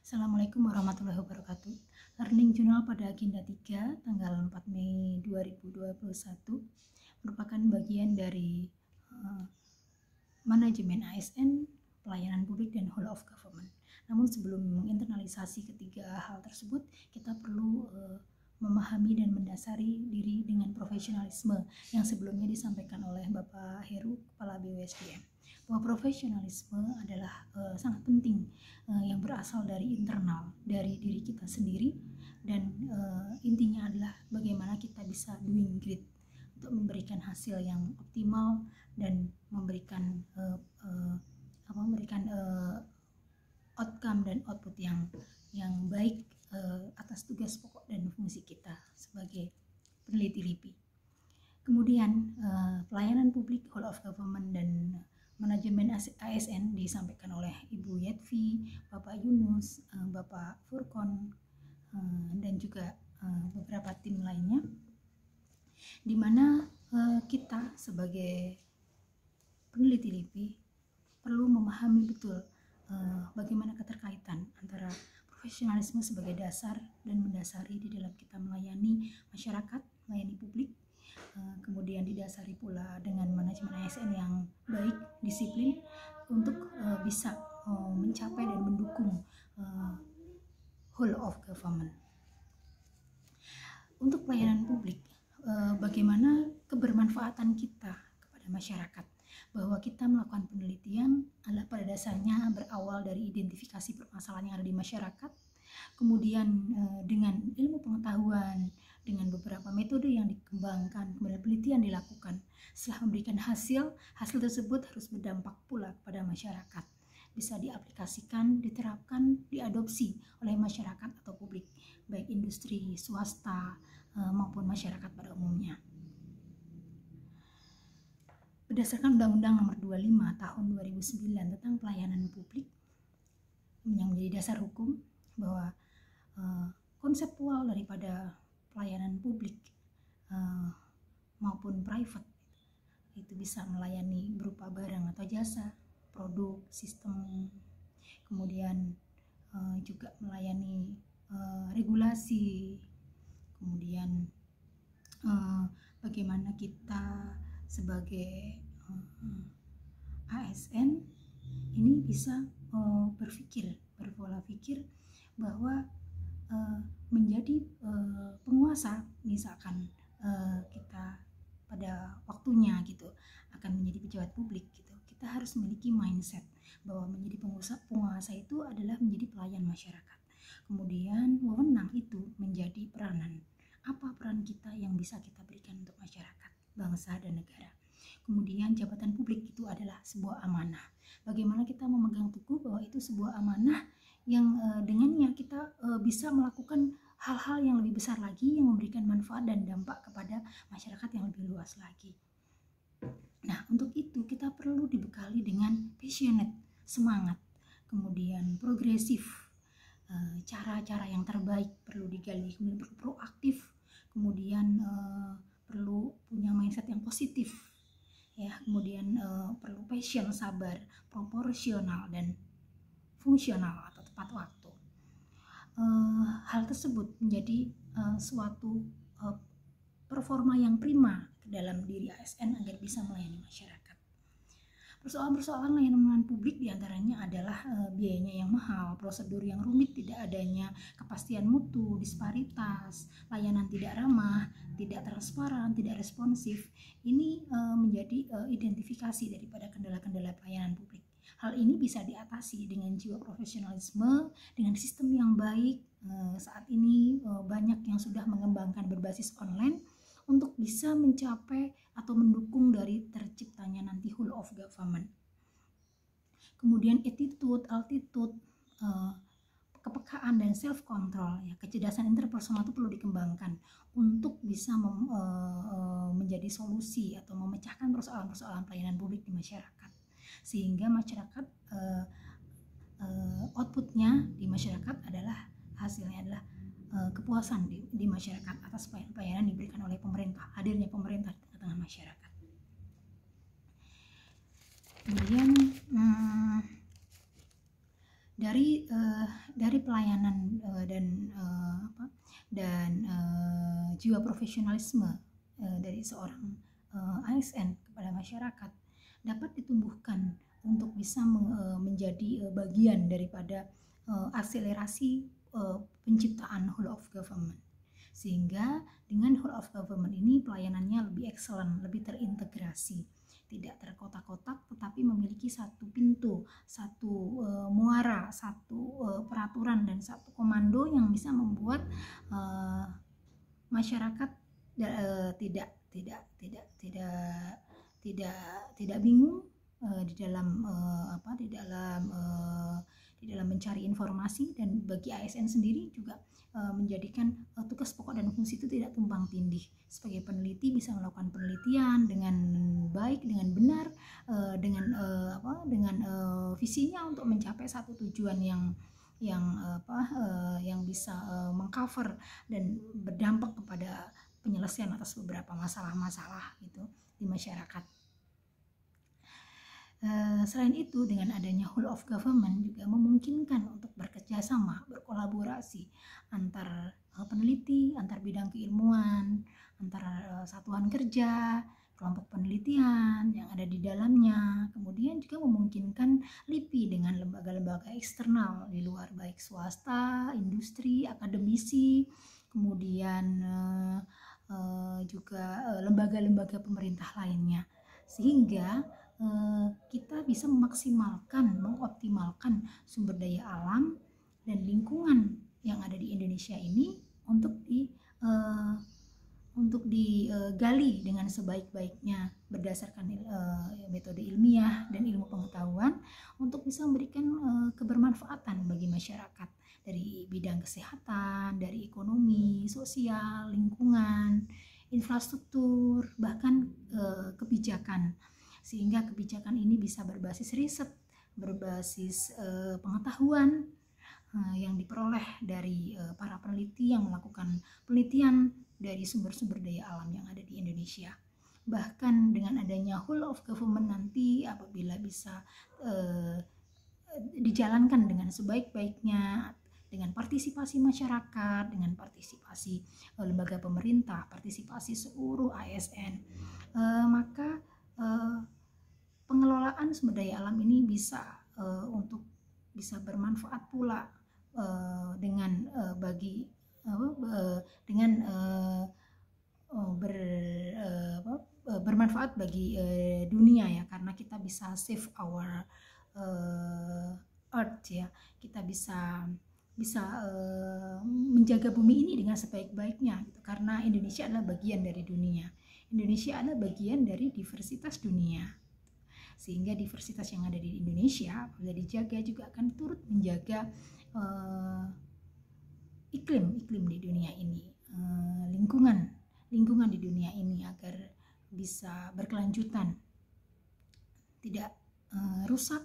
Assalamualaikum warahmatullahi wabarakatuh. Learning Journal pada agenda 3 tanggal 4 Mei 2021 merupakan bagian dari manajemen ASN, pelayanan publik, dan whole of government. Namun sebelum menginternalisasi ketiga hal tersebut, kita perlu memahami dan mendasari diri dengan profesionalisme yang sebelumnya disampaikan oleh Bapak Heru, Kepala BUSDM. Bahwa profesionalisme adalah sangat penting, yang berasal dari internal, dari diri kita sendiri, dan intinya adalah bagaimana kita bisa doing great untuk memberikan hasil yang optimal dan memberikan outcome dan output yang baik atas tugas pokok dan fungsi kita sebagai peneliti LIPI. Kemudian pelayanan publik, whole of government, dan manajemen ASN disampaikan oleh Ibu Yetvi, Bapak Yunus, Bapak Furkon, dan juga beberapa tim lainnya, di mana kita sebagai peneliti LIPI perlu memahami betul bagaimana keterkaitan antara profesionalisme sebagai dasar dan mendasari di dalam kita melayani masyarakat, melayani publik, kemudian didasari pula dengan manajemen ASN yang baik, disiplin, untuk bisa mencapai dan mendukung whole of government. Untuk pelayanan publik, bagaimana kebermanfaatan kita kepada masyarakat, bahwa kita melakukan penelitian adalah pada dasarnya berawal dari identifikasi permasalahan yang ada di masyarakat, kemudian dengan ilmu pengetahuan, dengan beberapa metode yang dikembangkan, kemudian penelitian dilakukan. Setelah memberikan hasil tersebut harus berdampak pula kepada masyarakat, bisa diaplikasikan, diterapkan, diadopsi oleh masyarakat atau publik, baik industri, swasta, maupun masyarakat pada umumnya. Berdasarkan Undang-Undang Nomor 25 Tahun 2009 tentang pelayanan publik yang menjadi dasar hukum, bahwa konseptual daripada pelayanan publik maupun private itu bisa melayani berupa barang atau jasa, produk, sistem, kemudian juga melayani regulasi, kemudian bagaimana kita sebagai ASN ini bisa berpola pikir bahwa menjadi penguasa, misalkan kita pada waktunya gitu akan menjadi pejabat publik gitu, kita harus memiliki mindset bahwa menjadi penguasa itu adalah menjadi pelayan masyarakat. Kemudian wewenang itu menjadi peranan. Apa peran kita yang bisa kita berikan untuk masyarakat, bangsa, dan negara. Kemudian jabatan publik itu adalah sebuah amanah. Bagaimana kita memegang teguh bahwa itu sebuah amanah yang dengannya kita bisa melakukan hal-hal yang lebih besar lagi, yang memberikan manfaat dan dampak kepada masyarakat yang lebih luas lagi. Nah, untuk itu kita perlu dibekali dengan passionate, semangat, kemudian progresif, cara-cara yang terbaik perlu digali, kemudian perlu proaktif, kemudian perlu punya mindset yang positif, ya, kemudian perlu passion, sabar, proporsional, dan fungsional atau tepat waktu. Hal tersebut menjadi suatu performa yang prima dalam diri ASN agar bisa melayani masyarakat. Persoalan-persoalan layanan publik diantaranya adalah biayanya yang mahal, prosedur yang rumit, tidak adanya kepastian mutu, disparitas, layanan tidak ramah, tidak transparan, tidak responsif. Ini menjadi identifikasi daripada kendala-kendala pelayanan publik. Hal ini bisa diatasi dengan jiwa profesionalisme, dengan sistem yang baik. Saat ini banyak yang sudah mengembangkan berbasis online untuk bisa mencapai atau mendukung dari terciptanya nanti whole of government. Kemudian attitude, altitude, kepekaan, dan self control, ya, kecerdasan interpersonal itu perlu dikembangkan untuk bisa menjadi solusi atau memecahkan persoalan-persoalan pelayanan publik di masyarakat, sehingga masyarakat outputnya di masyarakat adalah hasilnya adalah kepuasan di masyarakat atas pelayanan diberikan oleh pemerintah, hadirnya pemerintah di tengah-tengah masyarakat. Kemudian dari pelayanan jiwa profesionalisme dari seorang ASN kepada masyarakat dapat ditumbuhkan untuk bisa menjadi bagian daripada akselerasi penciptaan whole of government, sehingga dengan whole of government ini pelayanannya lebih excellent, lebih terintegrasi, tidak terkotak-kotak, tetapi memiliki satu pintu, satu muara, satu peraturan dan satu komando yang bisa membuat masyarakat tidak bingung di dalam mencari informasi, dan bagi ASN sendiri juga menjadikan tugas pokok dan fungsi itu tidak tumpang tindih. Sebagai peneliti bisa melakukan penelitian dengan baik, dengan benar, dengan visinya untuk mencapai satu tujuan yang bisa mengcover dan berdampak kepada penyelesaian atas beberapa masalah-masalah gitu di masyarakat. Selain itu, dengan adanya whole of government juga memungkinkan untuk bekerjasama, berkolaborasi antar peneliti, antar bidang keilmuan, antar satuan kerja, kelompok penelitian yang ada di dalamnya. Kemudian juga memungkinkan LIPI dengan lembaga-lembaga eksternal di luar, baik swasta, industri, akademisi, kemudian juga lembaga-lembaga pemerintah lainnya, sehingga kita bisa memaksimalkan, mengoptimalkan sumber daya alam dan lingkungan yang ada di Indonesia ini untuk digali dengan sebaik-baiknya berdasarkan metode ilmiah dan ilmu pengetahuan untuk bisa memberikan kebermanfaatan bagi masyarakat dari bidang kesehatan, dari ekonomi, sosial, lingkungan, infrastruktur, bahkan kebijakan, sehingga kebijakan ini bisa berbasis riset, berbasis pengetahuan yang diperoleh dari para peneliti yang melakukan penelitian dari sumber-sumber daya alam yang ada di Indonesia. Bahkan dengan adanya whole of government nanti, apabila bisa dijalankan dengan sebaik-baiknya, dengan partisipasi masyarakat, dengan partisipasi lembaga pemerintah, partisipasi seluruh ASN, maka pengelolaan sumber daya alam ini bisa bermanfaat pula bermanfaat bagi dunia ya, karena kita bisa save our earth ya, kita bisa menjaga bumi ini dengan sebaik-baiknya gitu, karena Indonesia adalah bagian dari dunia. Indonesia adalah bagian dari diversitas dunia, sehingga diversitas yang ada di Indonesia apabila dijaga juga akan turut menjaga iklim di dunia ini, lingkungan di dunia ini agar bisa berkelanjutan, tidak rusak,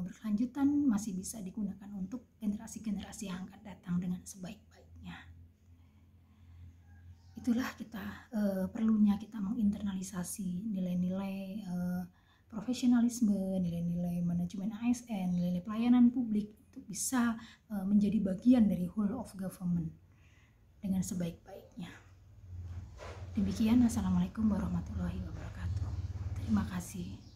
berkelanjutan, masih bisa digunakan untuk generasi-generasi yang akan datang dengan sebaik-baiknya. Itulah perlunya kita menginternalisasi nilai-nilai profesionalisme, nilai-nilai manajemen ASN, nilai-nilai pelayanan publik untuk bisa menjadi bagian dari whole of government dengan sebaik-baiknya. Demikian, Assalamualaikum warahmatullahi wabarakatuh. Terima kasih.